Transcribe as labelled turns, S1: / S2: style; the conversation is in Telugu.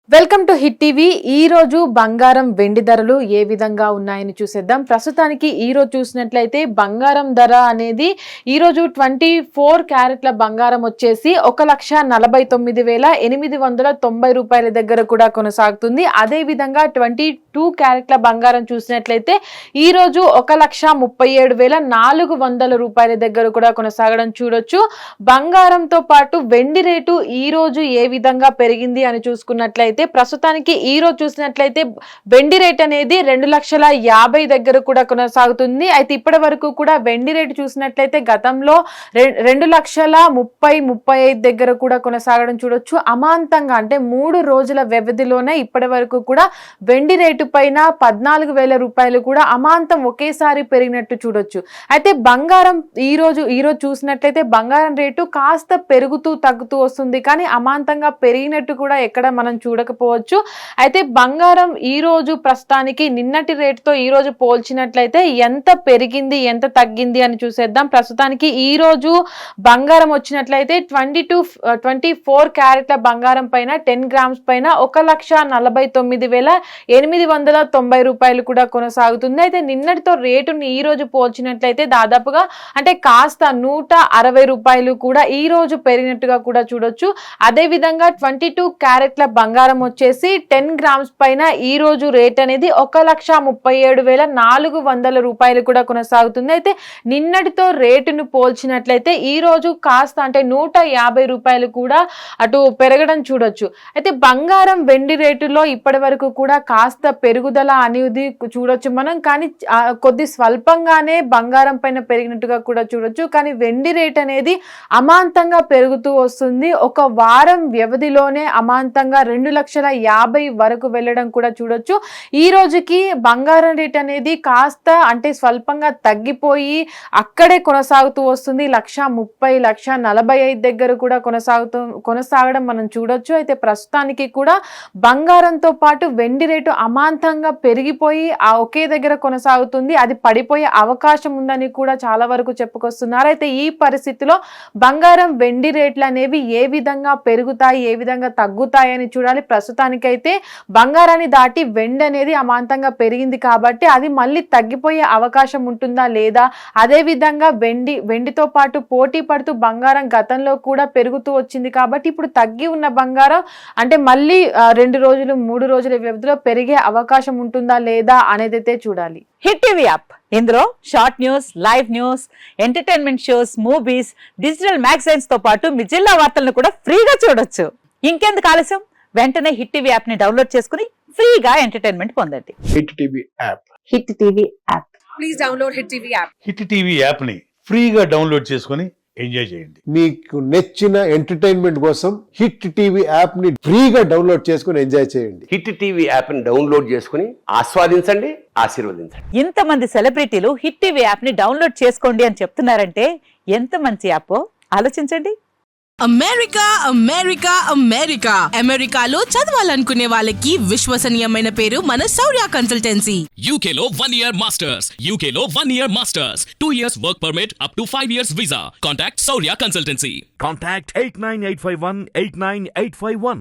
S1: Welcome to hit TV. ఈ రోజు బంగారం వెండి ధరలు ఏ విధంగా ఉన్నాయని చూసేద్దాం. ప్రస్తుతానికి ఈ రోజు చూసినట్లయితే బంగారం ధర అనేది ఈ రోజు 24 క్యారెట్ల బంగారం వచ్చేసి 1,49,890 రూపాయల దగ్గర కూడా కొనసాగుతుంది. అదే విధంగా 22 క్యారెట్ల బంగారం చూసినట్లయితే ఈ రోజు 1,37,400 రూపాయల దగ్గర కూడా కొనసాగడం చూడొచ్చు. బంగారంతో పాటు వెండి రేటు ఈ రోజు ఏ విధంగా పెరిగింది అని చూసుకున్నట్లయితే ప్రస్తుతానికి ఈ రోజు చూసినట్లయితే వెండి రేట్ అనేది 2,50,000 దగ్గర కూడా కొనసాగుతుంది. అయితే ఇప్పటి వరకు కూడా వెండి రేటు చూసినట్లయితే గతంలో 2,30,35 దగ్గర కూడా కొనసాగడం చూడొచ్చు. అమాంతంగా అంటే 3 రోజుల వ్యవధిలోనే ఇప్పటి వరకు కూడా వెండి రేటు పైన 14,000 రూపాయలు కూడా అమాంతం ఒకేసారి పెరిగినట్టు చూడొచ్చు. అయితే బంగారం ఈ రోజు చూసినట్లయితే బంగారం రేటు కాస్త పెరుగుతూ తగ్గుతూ వస్తుంది, కానీ అమాంతంగా పెరిగినట్టు కూడా ఎక్కడ మనం చూడకపోవచ్చు. అయితే బంగారం ఈ రోజు ప్రస్తుతానికి నిన్నటి రేటుతో ఈ రోజు పోల్చినట్లయితే ఎంత పెరిగింది ఎంత తగ్గింది అని చూసేద్దాం. ప్రస్తుతానికి ఈ రోజు బంగారం వచ్చినట్లయితే 24 క్యారెట్ల బంగారం పైన 10 గ్రామ్స్ పైన 1,49,890 రూపాయలు కూడా కొనసాగుతుంది. అయితే నిన్నటితో రేటుని ఈ రోజు పోల్చినట్లయితే దాదాపుగా అంటే కాస్త 160 రూపాయలు కూడా ఈ రోజు పెరిగినట్టుగా కూడా చూడొచ్చు. అదే విధంగా 22 క్యారెట్ల బంగారం వచ్చేసి 10 గ్రామ్స్ పైన ఈ రోజు రేట్ అనేది 1,37,400 రూపాయలు కూడా కొనసాగుతుంది. అయితే నిన్నటితో రేటును పోల్చినట్లయితే ఈ రోజు కాస్త అంటే 150 రూపాయలు కూడా అటు పెరగడం చూడొచ్చు. అయితే బంగారం వెండి రేటులో ఇప్పటి వరకు కూడా కాస్త పెరుగుదల అనేది చూడొచ్చు మనం, కానీ కొద్ది స్వల్పంగానే బంగారం పైన పెరిగినట్టుగా కూడా చూడొచ్చు. కానీ వెండి రేట్ అనేది అమాంతంగా పెరుగుతూ వస్తుంది. ఒక వారం వ్యవధిలోనే అమాంతంగా 2,50,000 వరకు వెళ్ళడం కూడా చూడొచ్చు. ఈ రోజుకి బంగారం రేట్ అనేది కాస్త అంటే స్వల్పంగా తగ్గిపోయి అక్కడే కొనసాగుతూ వస్తుంది. 1,30,000 1,45,000 దగ్గర కూడా కొనసాగడం మనం చూడొచ్చు. అయితే ప్రస్తుతానికి కూడా బంగారంతో పాటు వెండి రేటు అమాంతంగా పెరిగిపోయి ఒకే దగ్గర కొనసాగుతుంది. అది పడిపోయే అవకాశం ఉందని కూడా చాలా వరకు చెప్పుకొస్తున్నారు. అయితే ఈ పరిస్థితిలో బంగారం వెండి రేట్లు అనేవి ఏ విధంగా పెరుగుతాయి ఏ విధంగా తగ్గుతాయి అని చూడాలి. ప్రస్తుతానికైతే బంగారాన్ని దాటి వెండి అనేది అమాంతంగా పెరిగింది కాబట్టి అది మళ్ళీ తగ్గిపోయే అవకాశం ఉంటుందా లేదా, అదే విధంగా వెండితో పాటు పోటీ పడుతూ బంగారం గతంలో కూడా పెరుగుతూ వచ్చింది కాబట్టి ఇప్పుడు తగ్గి ఉన్న బంగారం అంటే మళ్ళీ 2 రోజులు 3 రోజుల వ్యవధిలో పెరిగే అవకాశం ఉంటుందా లేదా అనేది అయితే చూడాలి.
S2: హిట్ టీవీ యాప్, ఇందులో short news, live news, entertainment shows, movies, digital magazines తో పాటు మీ జిల్లా వార్తలను కూడా ఫ్రీగా చూడొచ్చు. ఇంకెందుకు ఆలస్యం, వెంటనే హిట్ టీవీ యాప్ ని డౌన్లోడ్ చేసుకుని ఫ్రీగా ఎంటర్టైన్మెంట్ పొందండి.
S3: Hit TV app.
S2: Hit TV app.
S4: Please download hit TV app.
S5: Hit TV app ని ఫ్రీగా డౌన్లోడ్ చేసుకుని ఎంజాయ్ చేయండి.
S3: మీకు నచ్చిన ఎంటర్టైన్మెంట్ కోసం హిట్ టీవీ యాప్ ని ఫ్రీగా డౌన్లోడ్ చేసుకుని ఎంజాయ్ చేయండి.
S6: హిట్ టీవీ యాప్ ని డౌన్లోడ్ చేసుకుని ఆస్వాదించండి, ఆశీర్వదించండి.
S2: ఇంతమంది సెలబ్రిటీలు హిట్ టీవీ యాప్ ని డౌన్లోడ్ చేసుకోండి అని చెప్తున్నారంటే ఎంత మంచి యాప్ ఆలోచించండి.
S7: అమెరికా అమెరికా అమెరికా అమెరికాలో చదవాలనుకునే వాళ్ళకి విశ్వసనీయమైన పేరు మన శౌర్య కన్సల్టెన్సీ.
S8: UK లో 1 year masters, UK లో 1 year masters, 2 years work permit up to 5 years visa. Contact Saurya Consultancy.
S9: Contact 89851 89851.